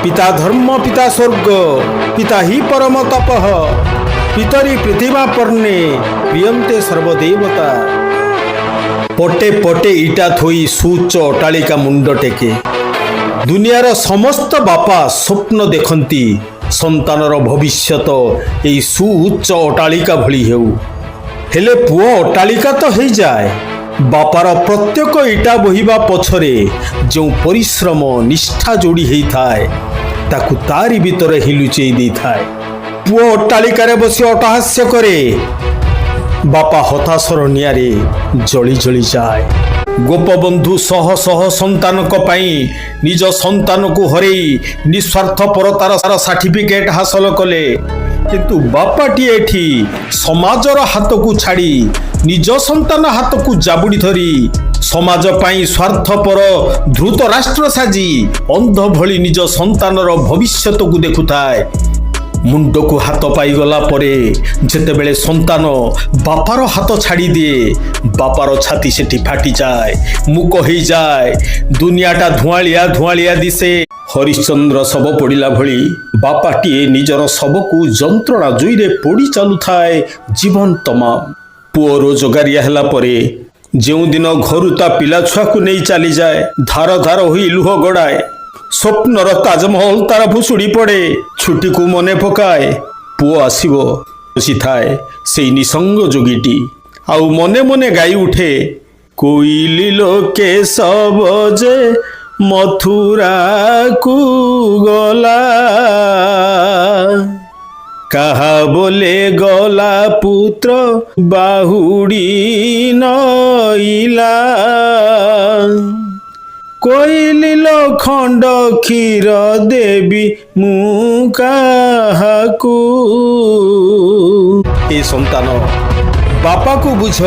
पिता धर्म पिता स्वर्ग पिता ही परम तपः पितरी प्रतिमा पर्णे प्रियंते सर्वदेवता। पटे पटे इटा थोई सुउच्च अट्टालिका मुंड टेके दुनियार समस्त बापा स्वप्न देखती संतानर भविष्यत एई सुउच्च अट्टालिका भली हेउ। हेले पुओ अट्टालिका तो हो जाए बापार प्रत्येक इटा बोहिबा पछरे जो परिश्रम निष्ठा जोड़ी होता ताकू तारी भीतर ही लुचेई दे थाए। पुओ अट्टालिकार बसी अट्टहास्य करे बापा हताशर निआरे जली जली जाए। गोपबंधु शह शह संतान निज संतान को हरई निस्वार्थपरतार सर्टिफिकेट हासिल कले किंतु बापाटी एठी समाजर हाथ को छाड़ी निज संतान हाथ को जाबुड़ी धरी समाज पाई स्वार्थपर ध्रुत राष्ट्र साजी अंध भली निज संतानर भविष्यत को देखुताए। मुंड को हाथ पाईगला परे जेतेबेले संतान बापार हाथ छाड़ी दिए बापार छाती सेठी फाटी जाए मुक हो जाए दुनियाटा धुआलिया धुआलिया दिसे। हरिश्चंद्र शव पड़ा भली बापाटीए निजर शव को जंत्रणा जुईरे पोड़ी चलु थाए जीवन तमाम। पुओ रोजगारिया हला परे जो दिन घरु ता पिला छुआ को नहीं चली जाए धार धार हुई लुह गड़ाए स्वप्नर ताजमहल तार भुसुड़ी पड़े छुट्टी को मने पकाए। पुओ आसीबो बसी थाए से निसंग जोगीटी आउ मने मने गाई उठे कोइली लोके सब जे मथुरा को गला कहा बोले गला पुत्र बाहुड़ी नईला कोइली खंड क्षीर देवी मु काहाकू। ए संतान बापा को बुझ